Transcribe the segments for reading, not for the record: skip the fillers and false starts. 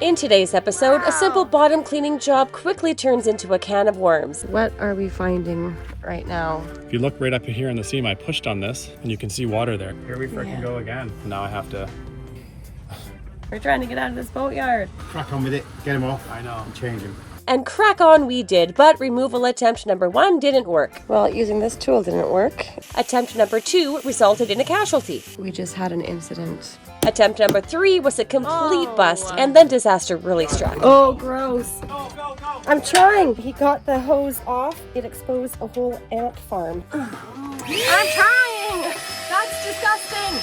In today's episode, a simple bottom cleaning job quickly turns into a can of worms. What are we finding right now? If you look right up here in the seam, I pushed on this and you can see water there. Here we freaking go again. Now I have to... We're trying to get out of this boatyard. Crack on with it, get him off. I know. And change him. And crack on we did, but removal attempt number 1 didn't work. Well, using this tool didn't work. Attempt number 2 resulted in a casualty. We just had an incident. Attempt number 3 was a complete bust, and then disaster really struck. Oh, gross. Go, go, go. I'm trying. He got the hose off. It exposed a whole ant farm. I'm trying. That's disgusting.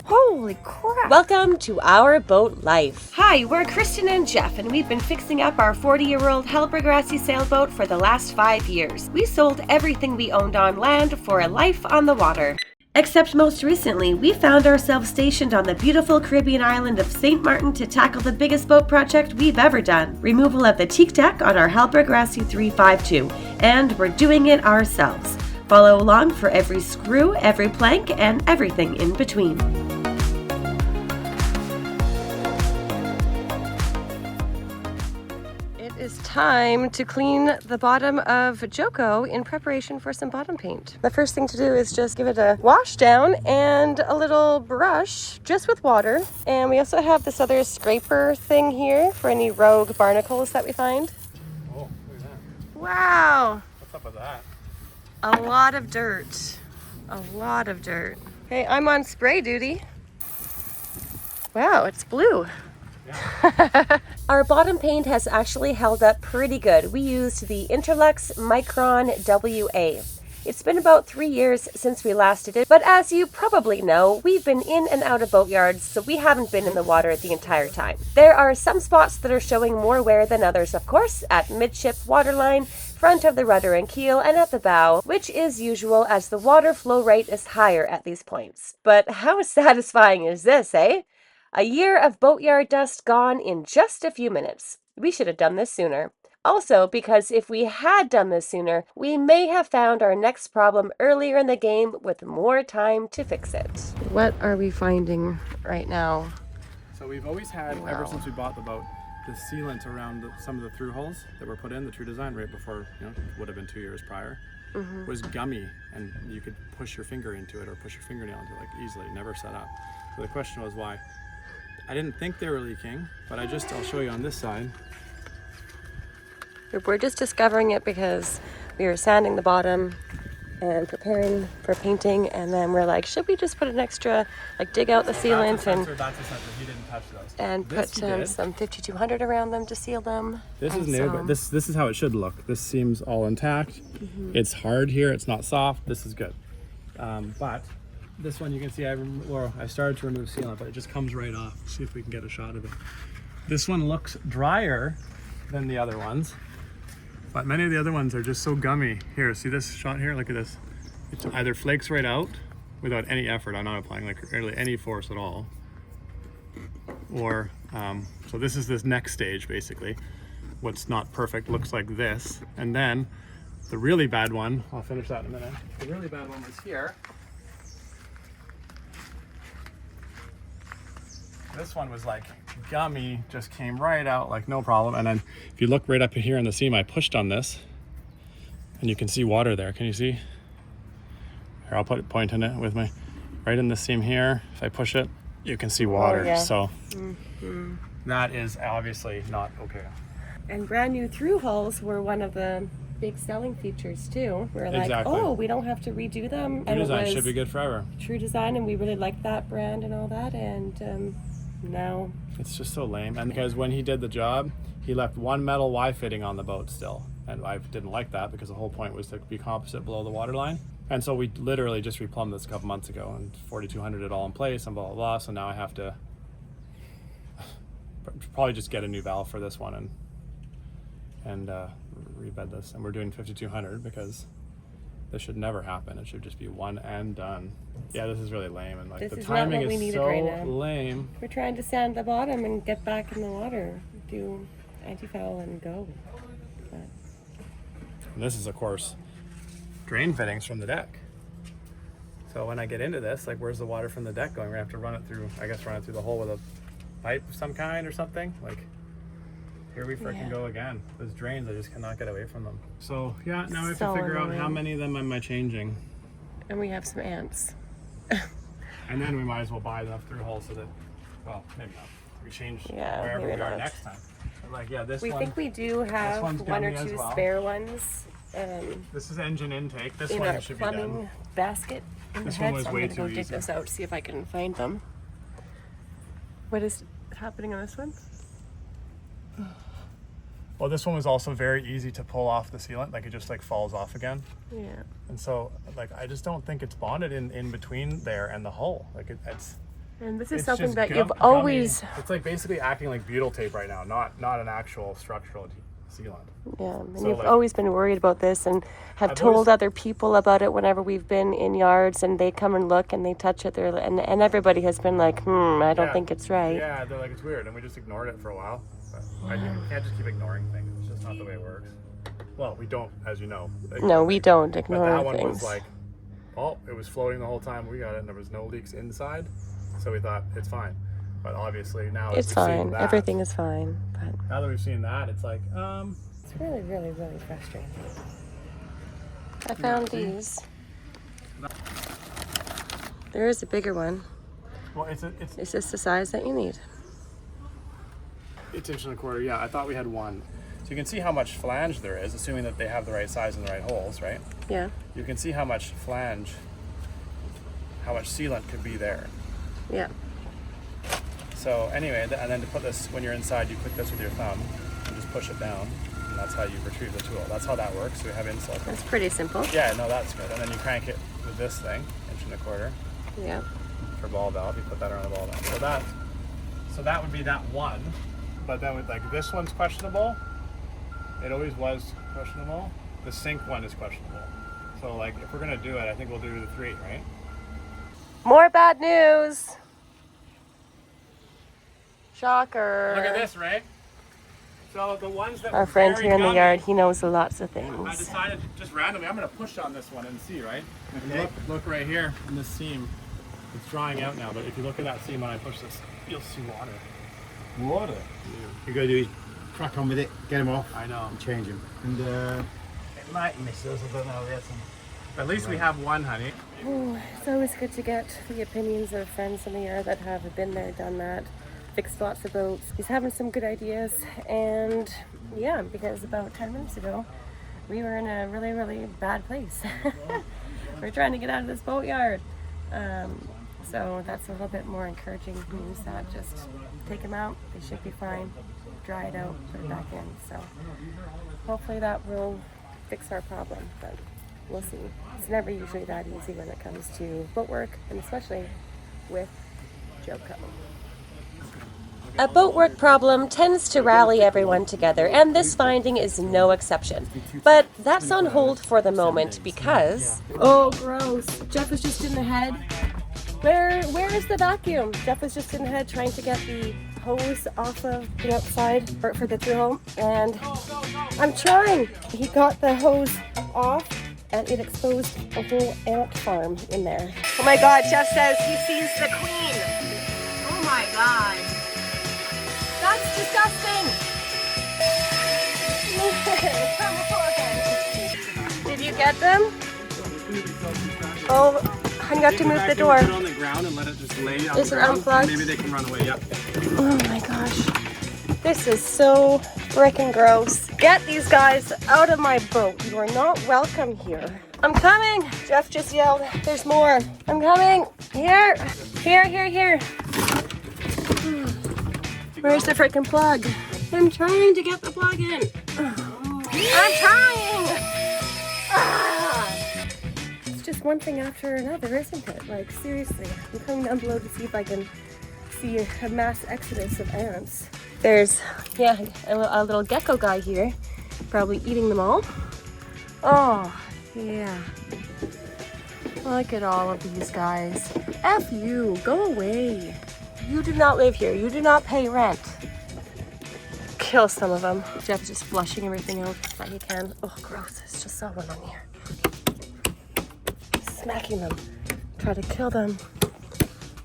Holy crap. Welcome to Our Boat Life. Hi, we're Kristen and Jeff, and we've been fixing up our 40-year-old Hellbergrassy sailboat for the last 5 years. We sold everything we owned on land for a life on the water. Except most recently, we found ourselves stationed on the beautiful Caribbean island of St. Martin to tackle the biggest boat project we've ever done, removal of the teak deck on our Hellbergrassy 352, and we're doing it ourselves. Follow along for every screw, every plank, and everything in between. It's time to clean the bottom of Joko in preparation for some bottom paint. The first thing to do is just give it a wash down and a little brush just with water. And we also have this other scraper thing here for any rogue barnacles that we find. Oh, look at that. Wow, What's up with that? a lot of dirt. A lot of dirt. Okay, I'm on spray duty. Wow, it's blue. Yeah. Our bottom paint has actually held up pretty good. We used the Interlux Micron WA. It's been about 3 years since we last did it, but as you probably know, we've been in and out of boatyards, so we haven't been in the water the entire time. There are some spots that are showing more wear than others, of course, at midship waterline, front of the rudder and keel, and at the bow, which is usual as the water flow rate is higher at these points. But how satisfying is this, eh? A year of boatyard dust gone in just a few minutes. We should have done this sooner. Also, because if we had done this sooner, we may have found our next problem earlier in the game with more time to fix it. What are we finding right now? So we've always had, ever since we bought the boat, the sealant around some of the Thru Hulls that were put in, the TruDesign right before, would have been 2 years prior, was gummy, and you could push your finger into it or push your fingernail into it like easily, never set up. So the question was why? I didn't think they were leaking, but I'll show you on this side. We're just discovering it because we were sanding the bottom and preparing for painting, and then we're like, should we just put an extra, dig out the sealant That's a sensor. He didn't touch those. and put some 5200 around them to seal them. This is new, but this is how it should look. This seems all intact. It's hard here. It's not soft. This is good. But this one you can see I started to remove sealant, but it just comes right off. See if we can get a shot of it. This one looks drier than the other ones, but many of the other ones are just so gummy. Here, see this shot here? Look at this. It either flakes right out without any effort. I'm not applying really any force at all. Or, so this is this next stage basically. What's not perfect looks like this. And then the really bad one, I'll finish that in a minute. The really bad one was here. This one was like gummy, just came right out like no problem. And then if you look right up here in the seam, I pushed on this and you can see water there. Can you see? Here, I'll put a point in it with my, right in the seam here. If I push it, you can see water. Yeah. So that is obviously not okay. And brand new Thru Hulls were one of the big selling features too. We're like, Exactly. oh, we don't have to redo them. And it TruDesign was should be good forever. TruDesign, and we really liked that brand and all that. And now It's just so lame. And because when he did the job, he left one metal Y fitting on the boat still. And I didn't like that because the whole point was to be composite below the waterline. And so we literally just replumbed this a couple months ago and 4200 it all in place and blah, blah, blah. So now I have to probably just get a new valve for this one and rebed this. And we're doing 5200 because this should never happen. It should just be one and done. Yeah, this is really lame, and This the is timing not what we is needed so right now. lame. we're trying to sand the bottom and get back in the water, do anti-foul and go. But And this is, of course, drain fittings from the deck. So when I get into this, where's the water from the deck going? We're gonna have to run it through the hole with a pipe of some kind or something. Like, here we freaking go again. Those drains, I just cannot get away from them. So yeah, now we have to figure out how many of them am I changing. And we have some ants. And then we might as well buy enough Thru Hulls so that, well, maybe not. We change wherever we are next time. But like, yeah, this we one. We think we do have one or two spare ones. This is engine intake. This in one our should be done. plumbing basket in This the head, one was so I'm way gonna go too dig easy. this out, see if I can find them. What is happening on this one? Well, this one was also very easy to pull off the sealant. Like, it just like falls off again. Yeah. And so, like, I just don't think it's bonded in between there and the hull. Like, it's. And this is it's something just that you've gummy. always. It's like basically acting like butyl tape right now, not an actual structural sealant. Yeah, and So, you've like, always been worried about this and have told other people about it whenever we've been in yards and they come and look and they touch it. And everybody has been like, I don't think it's right. Yeah, they're like, it's weird. And we just ignored it for a while. But you can't just keep ignoring things. It's just not the way it works. Well, we don't, as you know. No, we don't ignore But that one things. was like, it was floating the whole time we got it, and there was no leaks inside. So we thought, it's fine. But obviously now it's fine. Everything is fine. But now that we've seen that, it's like, it's really, really, really frustrating. I found these. There is a bigger one. Well, Is this the size that you need? It's 1.25 inch. Yeah, I thought we had one. So you can see how much flange there is, assuming that they have the right size and the right holes, right? Yeah. You can see how much flange, how much sealant could be there. Yeah. So anyway, and then to put this, when you're inside, you click this with your thumb and just push it down, and that's how you retrieve the tool. That's how that works. We have insult. That's pretty simple. Yeah, no, that's good. And then you crank it with this thing, 1.25 inch. Yeah. For ball valve, you put that around the ball valve. So that would be that one. But then with like this one's questionable. It always was questionable. The sink one is questionable. So like if we're gonna do it, I think we'll do the 3, right? More bad news. Shocker. Look at this, Ray. So the ones that Our were friend very here in the gummy, yard, he knows lots of I things. decided just randomly, I'm gonna push on this one and see, right? If you look right here in this seam, it's drying out now, but if you look at that seam when I push this, you'll see water. Water? Yeah. You gotta do is crack on with it, get them off, I know. and change them. And it might miss us, I don't know. At least we have one, honey. It's always good to get the opinions of friends in the yard that have been there, done that, fixed lots of boats. He's having some good ideas, and yeah, because about 10 minutes ago, we were in a really, really bad place. We're trying to get out of this boatyard. So that's a little bit more encouraging news that just take them out, they should be fine, dry it out, put it back in. So hopefully that will fix our problem, but we'll see. It's never usually that easy when it comes to boat work, and especially with Joko. A boat work problem tends to rally everyone together, and this finding is no exception. But that's on hold for the moment because... Oh, gross. Jeff was just in the head. Where is the vacuum? Jeff was just in the head trying to get the hose off of the outside for the Thru Hull, and I'm trying. He got the hose off, and it exposed a whole ant farm in there. Oh my God, Jeff says he sees the queen. Oh my God. That's disgusting. Did you get them? Oh, I got to move the door. Put it on the ground and let it just lay on Is the it ground. unplugged? Maybe they can run away. Yep. Oh my gosh. This is so frickin' gross. Get these guys out of my boat. You are not welcome here. I'm coming. Jeff just yelled. There's more. I'm coming. Here. Here. Where's the frickin' plug? I'm trying to get the plug in. I'm trying. It's just one thing after another, isn't it? Like, seriously. I'm coming down below to see if I can see a mass exodus of ants. There's, a little gecko guy here, probably eating them all. Oh, yeah. Look at all of these guys. F you, go away. You do not live here. You do not pay rent. Kill some of them. Jeff is just flushing everything out that he can. Oh, gross. It's just so one on here. Smacking them. Try to kill them.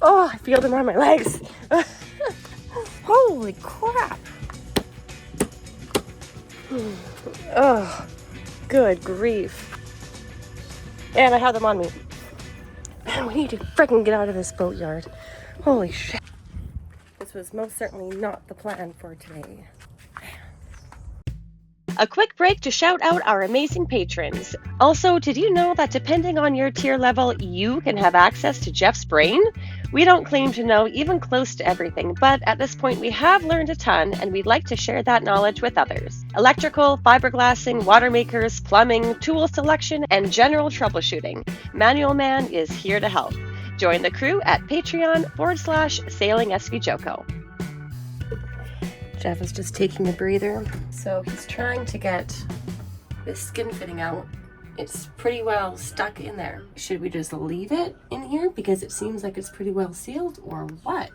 Oh, I feel them on my legs. Holy crap! Oh, good grief. And I have them on me. And we need to freaking get out of this boatyard. Holy shit. This was most certainly not the plan for today. A quick break to shout out our amazing patrons. Also, did you know that depending on your tier level, you can have access to Jeff's brain? We don't claim to know even close to everything, but at this point we have learned a ton and we'd like to share that knowledge with others. Electrical, fiberglassing, water makers, plumbing, tool selection, and general troubleshooting. Manual Man is here to help. Join the crew at Patreon/SailingSVJoco. Jeff is just taking a breather. So he's trying to get this skin fitting out. It's pretty well stuck in there. Should we just leave it in here because it seems like it's pretty well sealed, or what?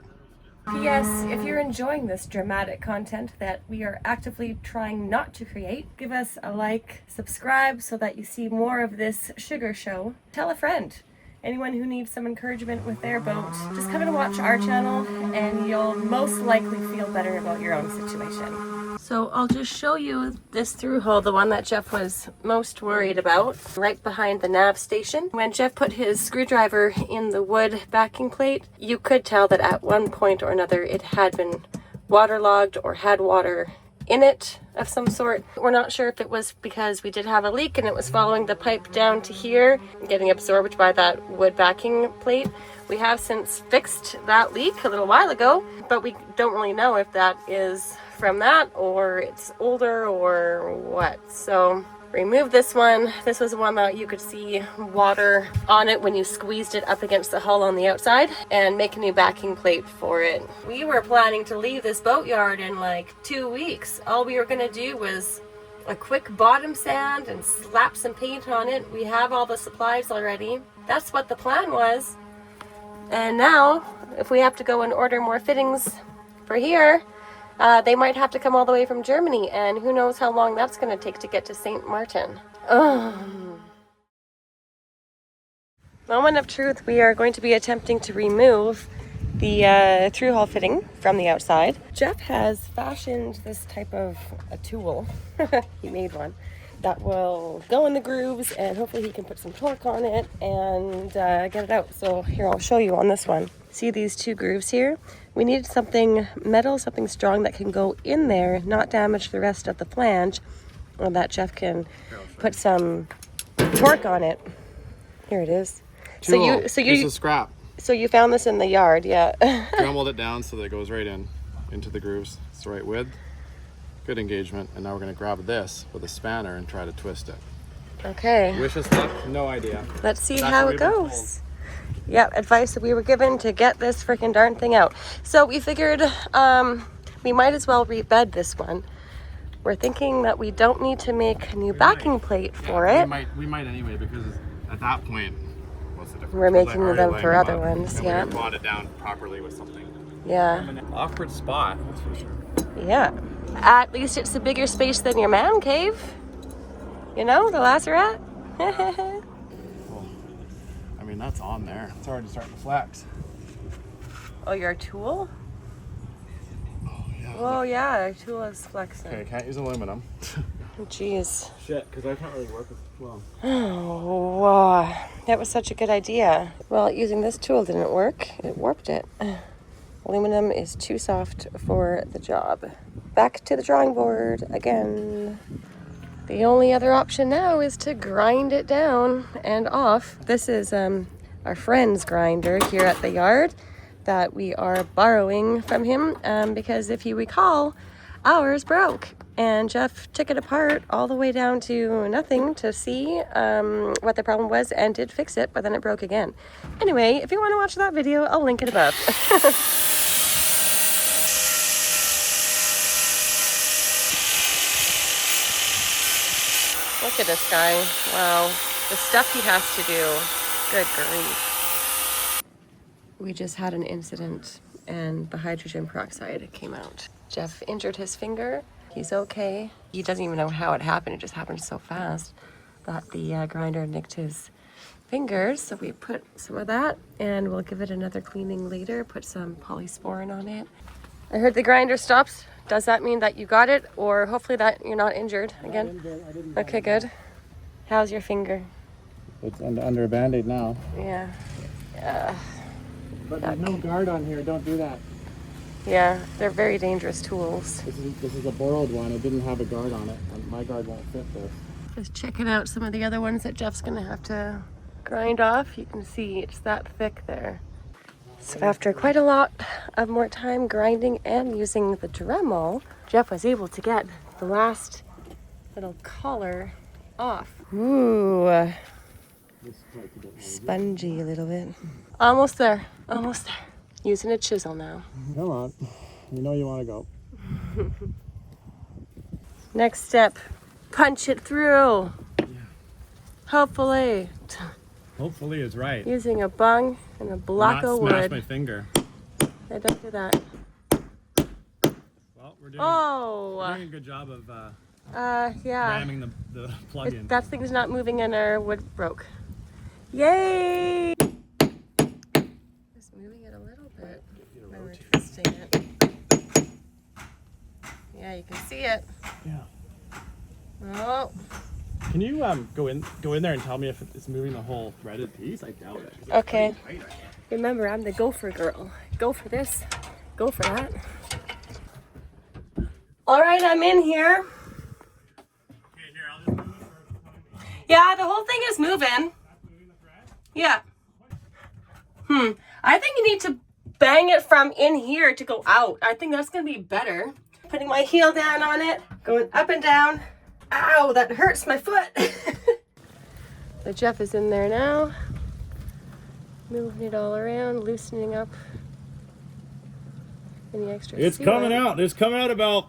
P.S. If you're enjoying this dramatic content that we are actively trying not to create, give us a like, subscribe so that you see more of this sugar show. Tell a friend. Anyone who needs some encouragement with their boat, just come and watch our channel and you'll most likely feel better about your own situation. So I'll just show you this through hull, the one that Jeff was most worried about, right behind the nav station. When Jeff put his screwdriver in the wood backing plate, you could tell that at one point or another it had been waterlogged or had water in it of some sort. We're not sure if it was because we did have a leak and it was following the pipe down to here, getting absorbed by that wood backing plate. We have since fixed that leak a little while ago, but we don't really know if that is from that or it's older or what. So remove this one. This was the one that you could see water on it when you squeezed it up against the hull on the outside, and make a new backing plate for it. We were planning to leave this boatyard in like 2 weeks. All we were gonna do was a quick bottom sand and slap some paint on it. We have all the supplies already. That's what the plan was. And now, if we have to go and order more fittings for here, they might have to come all the way from Germany, and who knows how long that's going to take to get to St. Martin. Moment of truth, we are going to be attempting to remove the through hull fitting from the outside. Jeff has fashioned this type of a tool. He made one that will go in the grooves, and hopefully he can put some torque on it and get it out. So here, I'll show you on this one. See these two grooves here? We need something metal, something strong that can go in there, not damage the rest of the flange, or that Jeff can put some torque on it. Here it is. Piece of scrap. So you found this in the yard, yeah. Dremelled it down so that it goes right into the grooves. It's the right width. Good engagement. And now we're going to grab this with a spanner and try to twist it. Okay. Wish us luck. No idea. Let's see how it goes. Yeah, advice that we were given to get this freaking darn thing out. So we figured we might as well rebed this one. We're thinking that we don't need to make a new backing plate for it. We might anyway, because at that point, what's the difference? We're making them for other ones, yeah. We bond it down properly with something. Yeah. Awkward spot, that's for sure. Yeah. At least it's a bigger space than your man cave. You know, the lazarette. Well, I mean, that's on there. It's already starting to flex. Oh, your tool? Oh, yeah. Oh, yeah, your tool is flexing. Okay, can't use aluminum. Jeez. Shit, because I can't really work with well. Oh, wow. That was such a good idea. Well, using this tool didn't work. It warped it. Aluminum is too soft for the job. Back to the drawing board again. The only other option now is to grind it down and off. This is our friend's grinder here at the yard that we are borrowing from him because if you recall, ours broke. And Jeff took it apart all the way down to nothing to see what the problem was and did fix it, but then it broke again. Anyway, if you want to watch that video, I'll link it above. Look at this guy. Wow. The stuff he has to do. Good grief. We just had an incident and the hydrogen peroxide came out. Jeff injured his finger. He's okay. He doesn't even know how it happened. It just happened so fast that the grinder nicked his fingers. So we put some of that and we'll give it another cleaning later. Put some polysporin on it. I heard the grinder stops. Does that mean that you got it, or hopefully that you're not injured again? I didn't Okay, good. How's your finger? It's under a band-aid now. Yeah. But there's no guard on here. Don't do that. Yeah, they're very dangerous tools. This is a borrowed one. It didn't have a guard on it, and my guard won't fit this. Just checking out some of the other ones that Jeff's gonna have to grind off. You can see it's that thick there. So after quite a lot of more time grinding and using the Dremel, Jeff was able to get the last little collar off. Ooh, spongy a little bit. Almost there, almost there. Using a chisel now. Come on. You know you want to go. Next step, punch it through. Yeah. Hopefully. Hopefully it's right. Using a bung and a block of Not smash wood. my finger. I don't do that. Well, we're doing a good job of Yeah. ramming the plug in. That thing's not moving and our wood broke. Yay! Just moving it a little bit when we're twisting it. Yeah, you can see it. Yeah. Oh, Can you go in there and tell me if it's moving the whole threaded piece? I doubt it. okay. Remember, I'm the gopher girl. Go for this. Go for that. All right, I'm in here. Okay, here, I'll just move it for Yeah, the whole thing is moving. Yeah. I think you need to bang it from in here to go out. I think that's gonna be better. Putting my heel down on it, going up and down. Ow, that hurts my foot. So Jeff is in there now. Moving it all around, loosening up any extra It's sealant. coming out. It's coming out about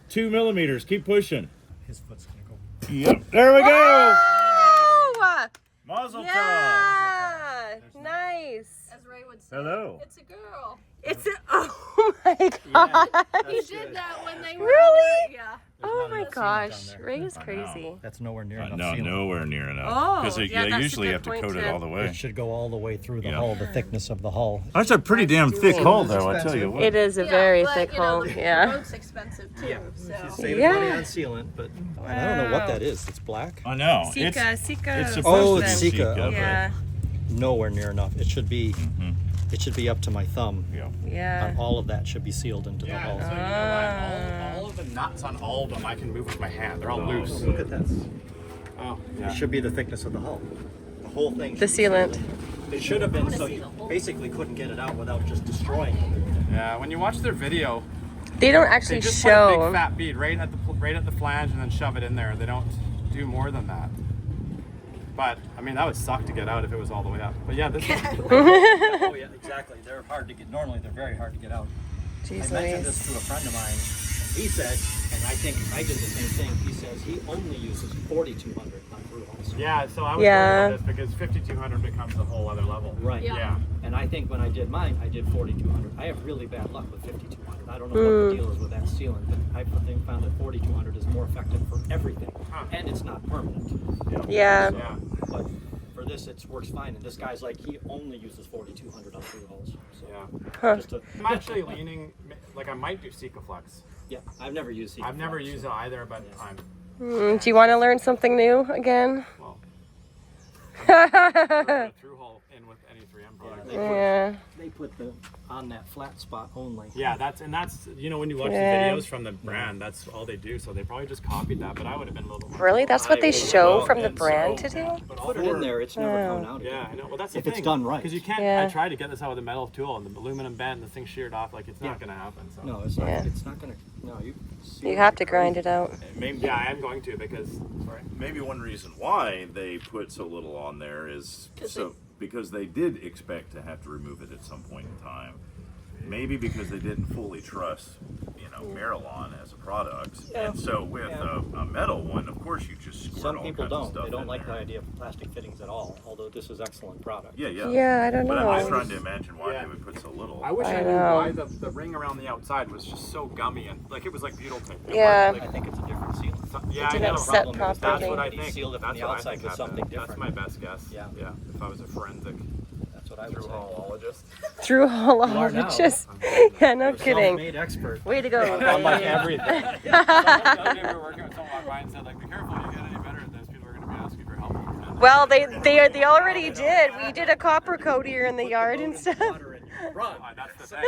2 millimeters. Keep pushing. His foot's gonna go. Yep. There we go. Oh! Mazel tov. Yeah! Nice. As Ray would say, Hello. it's a girl. It's oh my god. He did that when they were Really? over- Yeah. Oh my enough sealant gosh. down there. Ray is I know. crazy. That's nowhere near enough Not sealant. nowhere near enough. Oh, Because yeah, that's a usually you good have to point coat it to- all the way. It should go all the way through the Yeah. hull, the thickness of the hull. That's a pretty damn thick doing? hull, though. I tell you what. It is a Yeah, very but, thick you know, hole. the Yeah. road's expensive too, so. Save Yeah. money on sealant, but I don't know what that is. It's black. I know. Sika. It's supposed Oh, to it's be Sika, okay. Yeah. Nowhere near enough. It should be. Mhm. It should be up to my thumb. Yeah. Yeah. All of that should be sealed into the Yeah, hull. so you know what? All of the nuts on all of them I can move with my hand. They're all loose. Look at this. Oh, It should be the thickness of the hull. The whole thing. The sealant. It should have been so you basically couldn't get it out without just destroying it. Yeah, when you watch their video, They don't they actually just put a show. big fat bead right at the flange and then shove it in there. They don't do more than that. But I mean, that would suck to get out if it was all the way up. But yeah, this is Oh yeah, exactly. They're hard to get. Normally, they're very hard to get out. Jeez I mentioned Louise. this to a friend of mine. He said, and I think I did the same thing. He says he only uses 4200 on Thru Hulls. yeah. So I was Yeah. worried about this because 5200 becomes a whole other level. Right. Yeah. Yeah. And I think when I did mine, I did 4200. I have really bad luck with 5200. I don't know what the deal is with that sealant, but I found that 4200 is more effective for everything, Huh. and it's not permanent. Yeah. Yeah. But for this, it works fine. And this guy's like, he only uses 4200 on Thru Hulls. So Yeah. just to, I'm actually leaning like I might do Sikaflex. yeah, I've never used Seeker I've never Flex, used so- it either, but I'm Do you want to learn something new again? well. I'm through hole in with any 3M product. Yeah. They put the on that flat spot only. Yeah, that's you know when you watch Yeah. the videos from the brand, that's all they do. So they probably just copied that, but I would have been a little more. Really? That's what they I- show well, from the and brand so- to do? But all Put it in there. It's never coming out. Yeah, I know. Well, that's the If thing. it's done right. Because you can't. Yeah. I tried to get this out with a metal tool, and the aluminum bent, and the thing sheared off. Like it's not Yeah. gonna happen. So. No, it's not. Yeah. It's not gonna. No, you. You have to grind it out. Maybe, Yeah, I am going to because. Sorry. maybe one reason why they put so little on there is because they did expect to have to remove it at some point in time. Maybe because they didn't fully trust, Marilon as a product. And so with a metal one, of course, you just squirt Some all people kinds of don't. stuff They don't in like the there. idea of plastic fittings at all. Although this is excellent product. Yeah, yeah. Yeah, I don't But I'm just know. trying to imagine why Yeah. they would put so little. I wish I I, knew know. why the ring around the outside was just so gummy and like it was like butyl tape. It Yeah. wasn't, I think it's a different seal. Yeah, I didn't know. set Problem is That's properly. what I He think. sealed it from That's the what I outside think with happened. something That's different. my best guess. Yeah. Yeah. If I was a forensic. That's what I would Thru say. Hullologist. Thru now. Hullologist. Yeah, no kidding. Self-made expert. Way to go. On like Ray. everything. The other day we were working with someone walked by and said, like, be careful, you get any better at this, people are going to be asking for help. Well, they already did. We did a copper coat here in the yard and stuff. Run. That's the thing.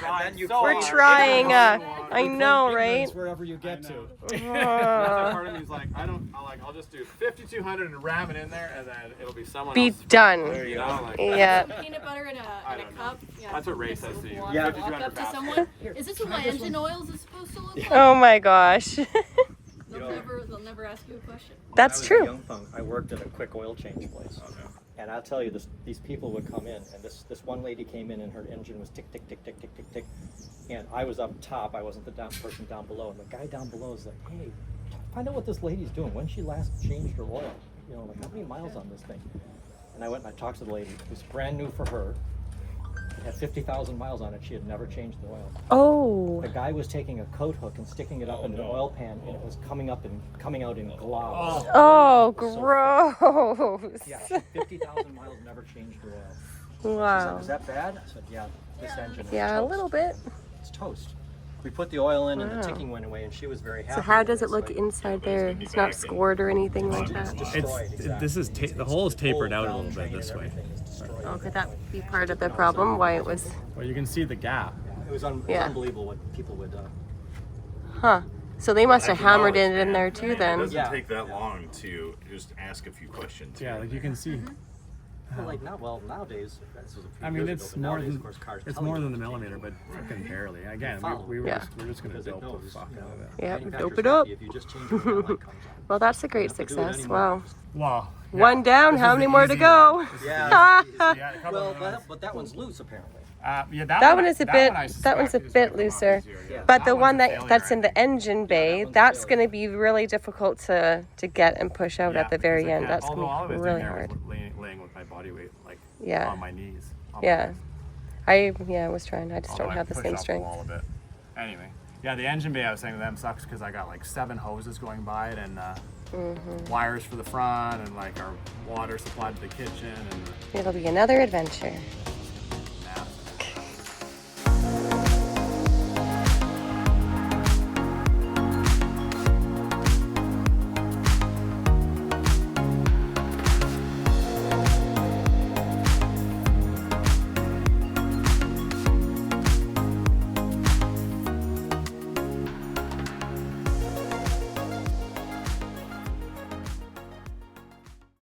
And then you so We're hard. trying. I You know, create right? ignorance wherever you get to. That's why part of me's like, I'll just do 5,200 and ram it in there, and then it'll be someone Be else. done. You know, like, Yeah. Peanut butter in a don't know. cup. Yeah. That's what Ray says to you. Yeah. Walk up to someone. Is this what my engine oils is supposed to look like? Oh my gosh. They'll never ask you a question. That's When I was a true. young punk, I worked at a quick oil change place. And I'll tell you, these people would come in, and this one lady came in, and her engine was tick, tick, tick, tick, tick, tick, tick. And I was up top, I wasn't the person down below. And the guy down below is like, hey, find out what this lady's doing. When she last changed her oil? You know, like, how many miles on this thing? And I went and I talked to the lady. It was brand new for her. It had 50,000 miles on it. She had never changed the oil. Oh. The guy was taking a coat hook and sticking it up in an oil pan, and it was coming out in globs. Oh, gross. Yeah, 50,000 miles, never changed the oil. She said, Wow. is that bad? I said, yeah, this engine is Yeah, a toast. little bit. It's toast. We put the oil in and the ticking went away, and she was very happy. So how with does it It's look like, inside there? It's not scored or anything like that. destroyed, exactly. This is the hole is tapered out a Whole little bit downdrain this and way. everything is destroyed. Oh, could that be part of the problem? Why it was? Well, you can see the gap. It was Yeah. unbelievable what people would. Huh. So they must have That's hammered knowledge, it in man. there too It then. doesn't Yeah. take that long to just ask a few questions. Yeah, like you can see. Well, like nowadays, this was a few I mean, years it's ago, but more nowadays, than of course, cars it's tell more you than the to change millimeter, it. but fucking barely. Again, follow. we're Yeah. just gonna Because it dope the knows, fuck you know. out of it. Yeah, Manufacturer's dope it up. happy if you just change it when that light comes on. Well, that's a great You don't have to do it success. anymore. Wow. Wow. yeah. One down. This How is many the more to easy go? one. Yeah. Yeah, a couple Well, of those. but that one's loose apparently. Yeah, That one is a bit. I That one's a suspect is bit gonna come looser. off easier, Yeah. But the one's one a that failure, that's in I the engine bay, one's a that's failure. going to be really difficult to get and push out Yeah, at the very because I end. can't- That's although all going of to be it's in really there hard. was laying with my body weight, like Yeah. on my knees. on my Yeah. knees. I was trying. I just Although don't I have the pushed same off strength. wall a bit. Anyway, yeah, the engine bay I was saying to them sucks because I got like 7 hoses going by it and wires for the front and like our water supply to the kitchen and It'll be another adventure.